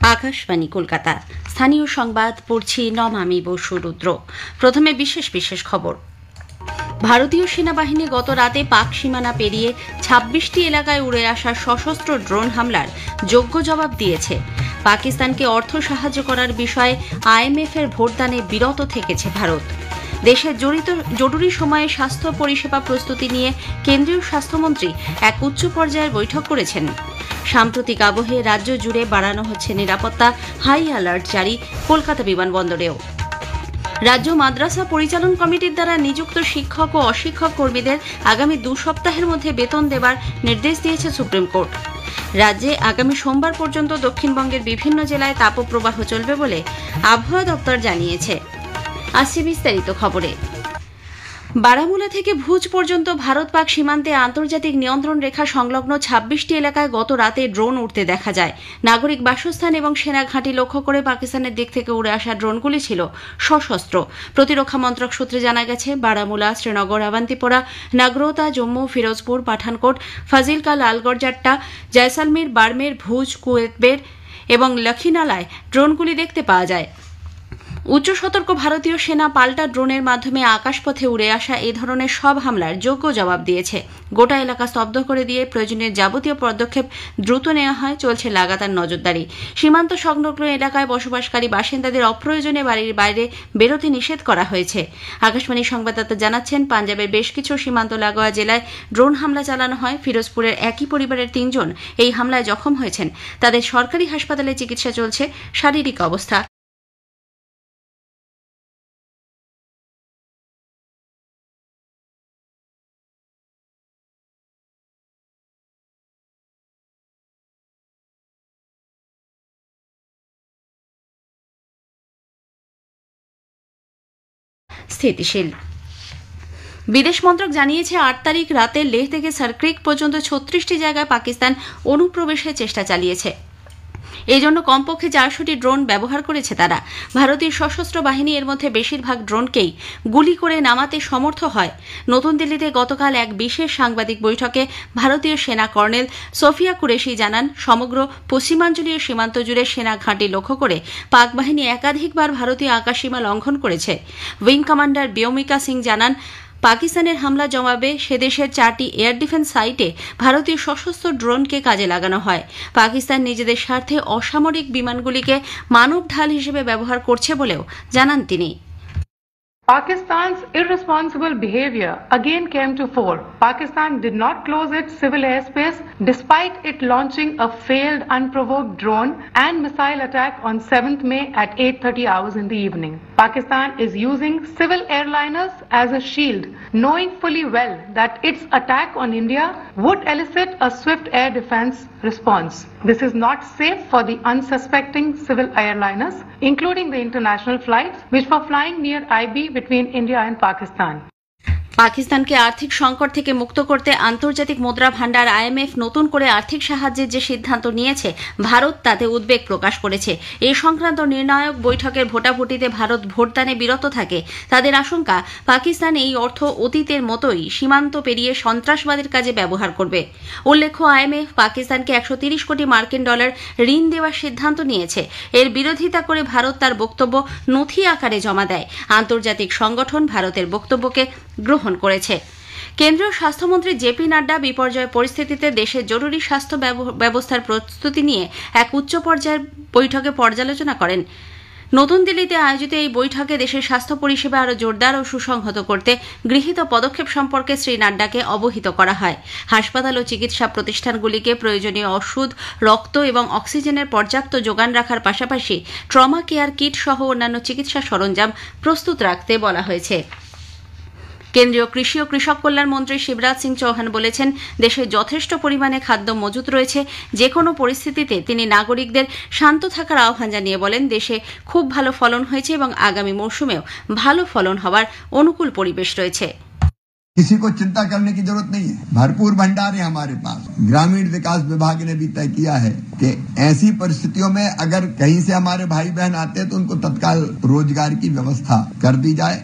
আকাশবাণী কলকাতা স্থানীয় সংবাদ পড়ছি নমামি বসু রুদ্র। প্রথমে বিশেষ বিশেষ খবর। ভারতীয় সেনাবাহিনী গত রাতে পাক সীমানা পেরিয়ে ২৬টি এলাকায় উড়ে আসা সশস্ত্র ড্রোন হামলার যোগ্য জবাব দিয়েছে। পাকিস্তানকে অর্থ সাহায্য করার বিষয়ে আইএমএফ এর ভোটদানে বিরত থেকেছে ভারত। দেশের জরুরি সময়ে স্বাস্থ্য পরিষেবা প্রস্তুতি নিয়ে কেন্দ্রীয় স্বাস্থ্যমন্ত্রী এক উচ্চ পর্যায়ের বৈঠক করেছেন। সাম্প্রতিক আবহে রাজ্য জুড়ে বাড়ানো হচ্ছে নিরাপত্তা, হাই অ্যালার্ট জারি কলকাতা বিমানবন্দরেও। রাজ্য মাদ্রাসা পরিচালন কমিটির দ্বারা নিযুক্ত শিক্ষক ও অশিক্ষক কর্মীদের আগামী ২ সপ্তাহের মধ্যে বেতন দেবার নির্দেশ দিয়েছে সুপ্রিম কোর্ট। রাজ্যে আগামী সোমবার পর্যন্ত দক্ষিণবঙ্গের বিভিন্ন জেলায় তাপপ্রবাহ চলবে বলে আবহাওয়া দপ্তর জানিয়েছে। আসছে বিস্তারিত খবরে। বারামুলা থেকে ভুজ পর্যন্ত ভারত পাক সীমান্তে আন্তর্জাতিক নিয়ন্ত্রণ রেখা সংলগ্ন ২৬টি এলাকায় গত রাতে ড্রোন উড়তে দেখা যায়। নাগরিক বাসস্থান এবং সেনা ঘাঁটি লক্ষ্য করে পাকিস্তানের দিক থেকে উড়ে আসা ড্রোনগুলি ছিল সশস্ত্র। প্রতিরক্ষা মন্ত্রক সূত্রে জানা গেছে, বারামুলা, শ্রীনগর, আভান্তিপোরা, নাগরোতা, জম্মু, ফিরোজপুর, পাঠানকোট, ফাজিলকা, লালগড় জাট্টা, জয়সালমীর, বাড়মের, ভুজ, কুয়েতবের এবং লক্ষীনালায় ড্রোনগুলি দেখতে পাওয়া যায়। উচ্চ সতর্ক ভারতীয় সেনা পাল্টা ড্রোনের মাধ্যমে আকাশপথে উড়ে আসা এ ধরনের সব হামলার যোগ্য জবাব দিয়েছে। গোটা এলাকা স্তব্ধ করে দিয়ে প্রয়োজনীয় যাবতীয় পদক্ষেপ দ্রুত নেওয়া হয়। চলছে লাগাতার নজরদারি। সীমান্ত সংলগ্ন এলাকায় বসবাসকারী বাসিন্দাদের অপ্রয়োজনে বাড়ির বাইরে বেরোতে নিষেধ করা হয়েছে। আকাশবাণী সংবাদদাতা জানাচ্ছেন, পাঞ্জাবের বেশ কিছু সীমান্ত লাগোয়া জেলায় ড্রোন হামলা চালানো হয়। ফিরোজপুরের একই পরিবারের ৩ জন এই হামলায় জখম হয়েছেন। তাদের সরকারি হাসপাতালে চিকিৎসা চলছে। শারীরিক অবস্থা স্থিতিশীল। বিদেশ মন্ত্রক জানিয়েছে, ৮ তারিখ রাতে লেহ থেকে সারক্রিক পর্যন্ত ৩৬টি জায়গায় পাকিস্তান অনুপ্রবেশের চেষ্টা চালিয়েছে। এই জন্য কমপক্ষে ৪০০টি ড্রোন ব্যবহার করেছে তারা। ভারতীয় সশস্ত্র বাহিনী এর মধ্যে বেশিরভাগ ড্রোনকেই গুলি করে নামাতে সমর্থ হয়। নতুন দিল্লিতে গতকাল এক বিশেষ সাংবাদিক বৈঠকে ভারতীয় সেনা কর্নেল সোফিয়া কুরেশি জানান, সমগ্র পশ্চিমাঞ্চলীয় সীমান্ত জুড়ে সেনা ঘাঁটি লক্ষ্য করে পাক বাহিনী একাধিকবার ভারতীয় আকাশসীমা লঙ্ঘন করেছে। উইং কমান্ডার বিয়মিকা সিং জানান, পাকিস্তানের হামলা জবাবে সে দেশের 4টি এয়ার ডিফেন্স সাইটে ভারতীয় সশস্ত্র ড্রোনকে কাজে লাগানো হয়। পাকিস্তান নিজেদের স্বার্থে অসামরিক বিমানগুলিকে মানব ঢাল হিসেবে ব্যবহার করছে বলেও জানান তিনি। Pakistan's irresponsible behavior again came to fore. Pakistan did not close its civil airspace despite it launching a failed unprovoked drone and missile attack on 7th May at 8:30 hours in the evening. Pakistan is using civil airliners as a shield, knowing fully well that its attack on India would elicit a swift air defense response. This is not safe for the unsuspecting civil airliners, including the international flights which were flying near IB between India and Pakistan. পাকিস্তানকে আর্থিক সংকট থেকে মুক্ত করতে আন্তর্জাতিক মুদ্রা ভান্ডার IMF নতুন করে আর্থিক সাহায্যের যে সিদ্ধান্ত নিয়েছে, ভারত তাতে উদ্বেগ প্রকাশ করেছে। এই সংক্রান্ত নির্ণায়ক বৈঠকের ভোটাভুটিতে ভারত ভোটদানে বিরত থাকে। তাদের আশঙ্কা, পাকিস্তান এই অর্থ অতীতের মতোই সীমান্ত পেরিয়ে সন্ত্রাসবাদের কাজে ব্যবহার করবে। উল্লেখ্য, আইএমএফ পাকিস্তানকে ১৩০ কোটি মার্কিন ডলার ঋণ দেওয়ার সিদ্ধান্ত নিয়েছে। এর বিরোধিতা করে ভারত তার বক্তব্য নথি আকারে জমা দেয়। আন্তর্জাতিক সংগঠন ভারতের বক্তব্যকে গ্রহণ করেছে। কেন্দ্রীয় স্বাস্থ্যমন্ত্রী জেপি নাড্ডা বিপর্যয় পরিস্থিতিতে দেশের জরুরি স্বাস্থ্য ব্যবস্থার প্রস্তুতি নিয়ে এক উচ্চ পর্যায়ের বৈঠকে পর্যালোচনা করেন। নতুন দিল্লিতে আয়োজিত এই বৈঠকে দেশের স্বাস্থ্য পরিষেবা আরও জোরদার ও সুসংহত করতে গৃহীত পদক্ষেপ সম্পর্কে শ্রী নাড্ডাকে অবহিত করা হয়। হাসপাতাল ও চিকিৎসা প্রতিষ্ঠানগুলিকে প্রয়োজনীয় ওষুধ, রক্ত এবং অক্সিজেনের পর্যাপ্ত যোগান রাখার পাশাপাশি ট্রমা কেয়ার কিট সহ অন্যান্য চিকিৎসা সরঞ্জাম প্রস্তুত রাখতে বলা হয়েছে। কেন্দ্রীয় কৃষি ও কৃষক কল্যাণ মন্ত্রী শিবরাজ সিং চৌহান বলেছেন, দেশে যথেষ্ট পরিমাণে খাদ্য মজুত রয়েছে। যে কোনো পরিস্থিতিতে তিনি নাগরিকদের শান্ত থাকার আহ্বান জানিয়ে বলেন, দেশে খুব ভালো ফলন হয়েছে এবং আগামী মৌসুমেও ভালো ফলন হওয়ার অনুকূল পরিবেশ রয়েছে। किसी को चिंता करने की जरूरत नहीं है, भरपूर भंडार है हमारे पास। ग्रामीण विकास विभाग ने भी तय किया है कि ऐसी परिस्थितियों में अगर कहीं से हमारे भाई बहन आते हैं तो उनको तत्काल रोजगार की व्यवस्था कर दी जाए।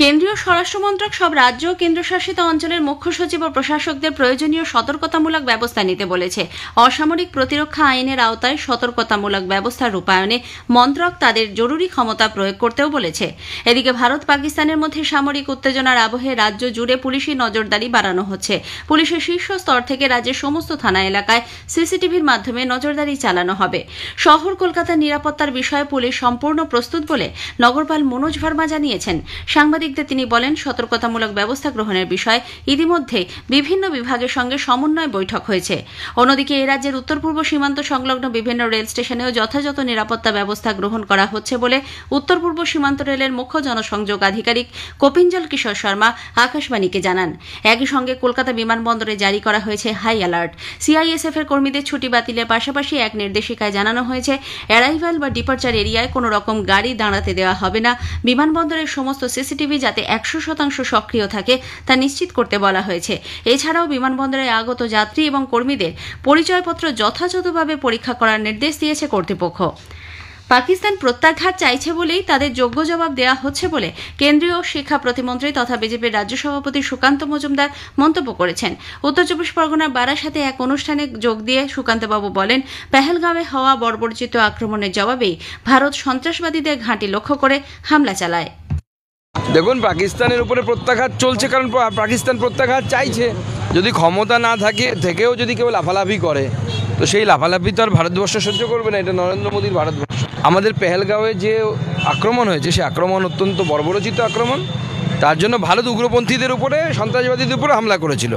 কেন্দ্রীয় স্বরাষ্ট্রমন্ত্রক সব রাজ্য ও কেন্দ্রশাসিত অঞ্চলের মুখ্য সচিব ও প্রশাসকদের প্রয়োজনীয় সতর্কতামূলক ব্যবস্থা নিতে বলেছে। অসামরিক প্রতিরক্ষা আইনের আওতায় সতর্কতামূলক ব্যবস্থা রূপায়ণে মন্ত্রক তাদের জরুরি ক্ষমতা প্রয়োগ করতেও বলেছে। এদিকে ভারত পাকিস্তানের মধ্যে সামরিক উত্তেজনার আবহে রাজ্য জুড়ে পুলিশি নজরদারি বাড়ানো হচ্ছে। পুলিশের শীর্ষ স্তর থেকে রাজ্যের সমস্ত থানা এলাকায় সিসিটিভির মাধ্যমে নজরদারি চালানো হবে। শহর কলকাতার নিরাপত্তার বিষয়ে পুলিশ সম্পূর্ণ প্রস্তুত বলে নগরপাল মনোজ ভার্মা জানিয়েছেন। সাংবাদিকদের তিনি বলেন, সতর্কতামূলক ব্যবস্থা গ্রহণের বিষয়ে ইতিমধ্যে বিভিন্ন বিভাগের সঙ্গে সমন্বয় বৈঠক হয়েছে। অন্যদিকে এ রাজ্যের উত্তর পূর্ব সীমান্ত সংলগ্ন বিভিন্ন রেল স্টেশনেও যথাযথ নিরাপত্তা ব্যবস্থা গ্রহণ করা হচ্ছে বলে উত্তর পূর্ব সীমান্ত রেলের মুখ্য জনসংযোগ আধিকারিক কপিঞ্জল কিশোর শর্মা আকাশবাণীকে জানান। একই সঙ্গে কলকাতা বিমানবন্দরে জারি করা হয়েছে হাই অ্যালার্ট। সিআইএসএফ এর কর্মীদের ছুটি বাতিলের পাশাপাশি এক নির্দেশিকায় জানানো হয়েছে, অ্যারাইভাল বা ডিপার্চার এরিয়ায় কোনো রকম গাড়ি দাঁড়াতে দেওয়া হবে না। বিমানবন্দরের সমস্ত সিসিটিভি যাতে 100% সক্রিয় থাকে তা নিশ্চিত করতে বলা হয়েছে। এছাড়াও বিমানবন্দরে আগত যাত্রী এবং কর্মীদের পরিচয়পত্র যথাযথভাবে পরীক্ষা করার নির্দেশ দিয়েছে কর্তৃপক্ষ। পাকিস্তান প্রত্যাঘাত চাইছে বলেই তাদের যোগ্য জবাব দেওয়া হচ্ছে বলে কেন্দ্রীয় শিক্ষা প্রতিমন্ত্রী তথা বিজেপির রাজ্য সভাপতি সুকান্ত মজুমদার মন্তব্য করেছেন। উত্তর চব্বিশ পরগনার বারাসাতে এক অনুষ্ঠানে যোগ দিয়ে সুকান্তবাবু বলেন, পেহেলগাঁওয়ে হওয়া বর্বরচিত আক্রমণের জবাবেই ভারত সন্ত্রাসবাদীদের ঘাঁটি লক্ষ্য করে হামলা চালায়। দেখুন, পাকিস্তানের উপরে প্রত্যাঘাত চলছে, কারণ পাকিস্তান প্রত্যাঘাত চাইছে। যদি ক্ষমতা না থেকেও যদি কেউ লাফালাফি করে, তো সেই লাফালাফি তো আর ভারতবর্ষ সহ্য করবে না। এটা নরেন্দ্র মোদীর ভারতবর্ষ। আমাদের পেহেলগাঁওয়ে যে আক্রমণ হয়েছে, সে আক্রমণ অত্যন্ত বর্বরচিত আক্রমণ। তার জন্য ভারত উগ্রপন্থীদের উপরে, সন্ত্রাসবাদীদের উপরে হামলা করেছিল।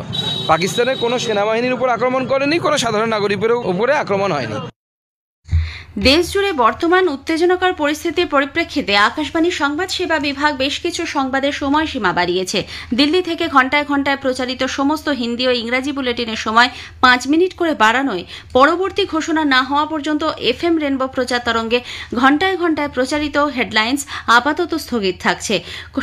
পাকিস্তানের কোনো সেনাবাহিনীর উপর আক্রমণ করেনি, কোনো সাধারণ নাগরিকের উপরে আক্রমণ হয়নি। দেশজুড়ে বর্তমান উত্তেজনাকর পরিস্থিতির পরিপ্রেক্ষিতে আকাশবাণীর সংবাদ সেবা বিভাগ বেশ কিছু সংবাদের সময়সীমা বাড়িয়েছে। দিল্লি থেকে ঘণ্টায় ঘণ্টায় প্রচারিত সমস্ত হিন্দি ও ইংরাজি বুলেটিনের সময় 5 মিনিট করে বাড়ানোয় পরবর্তী ঘোষণা না হওয়া পর্যন্ত এফএম রেনবো প্রচার তরঙ্গে ঘণ্টায় ঘণ্টায় প্রচারিত হেডলাইন্স আপাতত স্থগিত থাকছে।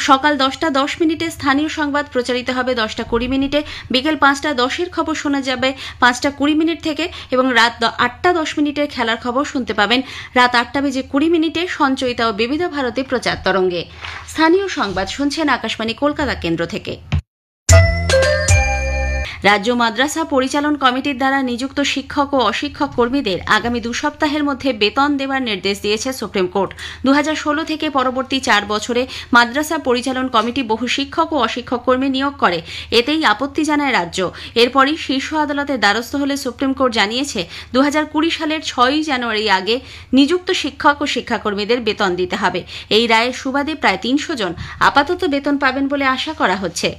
সকাল 10টা 10 মিনিটে স্থানীয় সংবাদ প্রচারিত হবে 10টা 20 মিনিটে, বিকেল 5টা 10-এর খবর শোনা যাবে 5টা 20 মিনিট থেকে এবং রাত 8টা 10 মিনিটের খেলার খবর শুনতে পাবেন রাত 8টা 20 মিনিটে সঞ্চয়িতা ও বিবিধ ভারতী প্রচার তরঙ্গে। স্থানীয় সংবাদ শুনছেন আকাশবাণী কলকাতা কেন্দ্র থেকে। রাজ্য মাদ্রাসা পরিচালন কমিটির দ্বারা নিযুক্ত শিক্ষক ও অশিক্ষক কর্মীদের আগামী 2 সপ্তাহের মধ্যে বেতন দেওয়ার নির্দেশ দিয়েছে সুপ্রিম কোর্ট। 2016 থেকে পরবর্তী 4 বছরে মাদ্রাসা পরিচালন কমিটি বহু শিক্ষক ও অশিক্ষক কর্মী নিয়োগ করে। এতেই আপত্তি জানায় রাজ্য। এরপরই শীর্ষ আদালতের দ্বারস্থ হলে সুপ্রিম কোর্ট জানিয়েছে 2020 সালের 6 জানুয়ারি আগে নিযুক্ত শিক্ষক ও শিক্ষাকর্মীদের বেতন দিতে হবে। এই রায়ের সুবাদে প্রায় 300 জন আপাতত বেতন পাবেন বলে আশা করা হচ্ছে।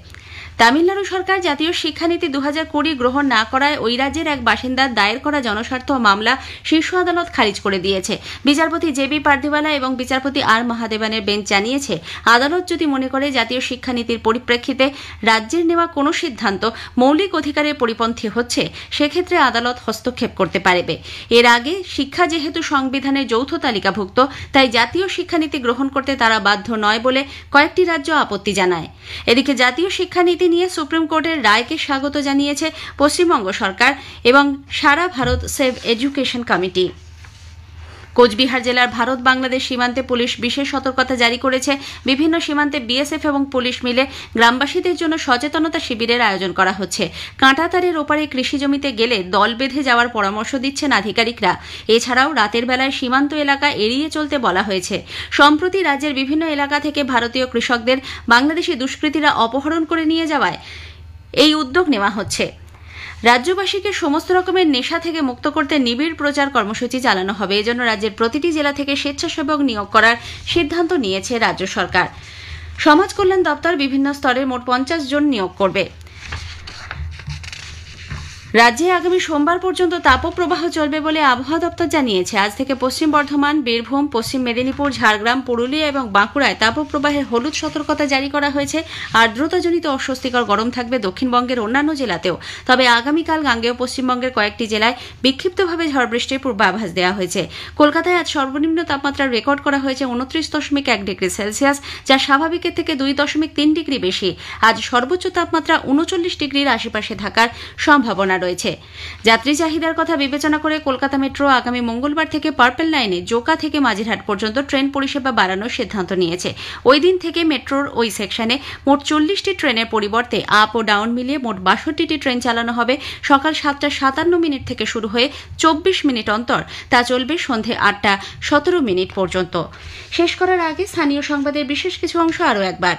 তামিলনাড়ু সরকার জাতীয় শিক্ষানীতি 2020 গ্রহণ না করায় ওই রাজ্যের এক বাসিন্দার দায়ের করা জনস্বার্থ মামলা শীর্ষ আদালত খারিজ করে দিয়েছে। বিচারপতি জেবি পার্দিওয়ালা এবং বিচারপতি আর মহাদেবানের বেঞ্চ জানিয়েছে, আদালত যদি মনে করে জাতীয় শিক্ষানীতির পরিপ্রেক্ষিতে রাজ্যের নেওয়া কোনো সিদ্ধান্ত মৌলিক অধিকারের পরিপন্থী হচ্ছে, সেক্ষেত্রে আদালত হস্তক্ষেপ করতে পারবে। এর আগে শিক্ষা যেহেতু সংবিধানের যৌথ তালিকাভুক্ত, তাই জাতীয় শিক্ষানীতি গ্রহণ করতে তারা বাধ্য নয় বলে কয়েকটি রাজ্য আপত্তি জানায়। এদিকে জাতীয় শিক্ষানীতি নিয়ে সুপ্রিম কোর্টের রায়কে স্বাগত জানিয়েছে পশ্চিমবঙ্গ সরকার এবং সারা Bharat save education committee. Coochbehar জেলার ভারত বাংলাদেশ সীমান্তে পুলিশ বিশেষ সতর্কতা জারি করেছে। বিভিন্ন সীমান্তে বিএসএফ এবং পুলিশ মিলে গ্রামবাসীদের জন্য সচেতনতা শিবিরের আয়োজন করা হচ্ছে। কাঁটাতারের ওপারে কৃষি জমিতে গেলে দল বেঁধে যাওয়ার পরামর্শ দিচ্ছেন আধিকারিকরা। এছাড়াও রাতের বেলায় সীমান্ত এলাকা এড়িয়ে চলতে বলা হয়েছে। সম্প্রতি রাজ্যের বিভিন্ন এলাকা থেকে ভারতীয় কৃষকদের বাংলাদেশি দুষ্কৃতীরা অপহরণ করে নিয়ে যাওয়ায় এই উদ্যোগ নেওয়া হচ্ছে। রাজ্যবাসীকে সমস্ত রকমের নেশা থেকে মুক্ত করতে নিবিড় প্রচার কর্মসূচি চালানো হবে। এজন্য রাজ্যের প্রতিটি জেলা থেকে স্বেচ্ছাসেবক নিয়োগ করার সিদ্ধান্ত নিয়েছে রাজ্য সরকার। সমাজ কল্যাণ দপ্তর বিভিন্ন স্তরে মোট 50 জন নিয়োগ করবে। রাজ্যে আগামী সোমবার পর্যন্ত তাপপ্রবাহ চলবে বলে আবহাওয়া দপ্তর জানিয়েছে। আজ থেকে পশ্চিম বর্ধমান, বীরভূম, পশ্চিম মেদিনীপুর, ঝাড়গ্রাম, পুরুলিয়া এবং বাঁকুড়ায় তাপপ্রবাহের হলুদ সতর্কতা জারি করা হয়েছে। আর্দ্রতাজনিত অস্বস্তিকর গরম থাকবে দক্ষিণবঙ্গের অন্যান্য জেলাতেও। তবে আগামীকাল গাঙ্গেয় পশ্চিমবঙ্গের কয়েকটি জেলায় বিক্ষিপ্তভাবে ঝড় বৃষ্টির পূর্বাভাস দেওয়া হয়েছে। কলকাতায় আজ সর্বনিম্ন তাপমাত্রা রেকর্ড করা হয়েছে 29.1 ডিগ্রি সেলসিয়াস, যা স্বাভাবিকের থেকে 2.3 ডিগ্রি বেশি। আজ সর্বোচ্চ তাপমাত্রা 39 ডিগ্রির আশেপাশে থাকার সম্ভাবনা রয়েছে। যাত্রী চাহিদার কথা বিবেচনা করে কলকাতা মেট্রো আগামী মঙ্গলবার থেকে পার্পল লাইনে জোকা থেকে মাঝিরহাট পর্যন্ত ট্রেন পরিষেবা বাড়ানোর সিদ্ধান্ত নিয়েছে। ওই দিন থেকে মেট্রোর ওই সেকশনে মোট 40টি ট্রেনের পরিবর্তে আপ ও ডাউন মিলিয়ে মোট 62টি ট্রেন চালানো হবে। সকাল 7:57 থেকে শুরু হয়ে 24 মিনিট অন্তর তা চলবে সন্ধে 8:17 পর্যন্ত। শেষ করার আগে স্থানীয় সংবাদের বিশেষ কিছু অংশ আরও একবার।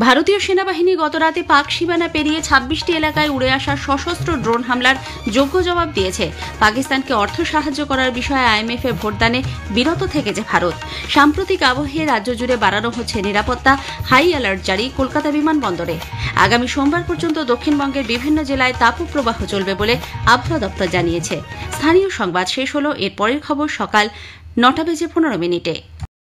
ভারতীয় সেনাবাহিনী গতরাতে পাক সীমানা পেরিয়ে 26টি এলাকায় উড়ে আসা সশস্ত্র ড্রোন হামলার যোগ্য জবাব দিয়েছে। পাকিস্তানকে অর্থ সাহায্য করার বিষয়ে IMF এ ভোটদানে বিরত থেকেছে ভারত। সাম্প্রতিক আবহে রাজ্য জুড়ে বাড়ানো হচ্ছে নিরাপত্তা, হাই অ্যালার্ট জারি কলকাতা বিমানবন্দরে। আগামী সোমবার পর্যন্ত দক্ষিণবঙ্গের বিভিন্ন জেলায় তাপপ্রবাহ চলবে বলে আবহাওয়া দপ্তর জানিয়েছে। স্থানীয় সংবাদ শেষ হলো। এর পরের খবর সকাল 9:15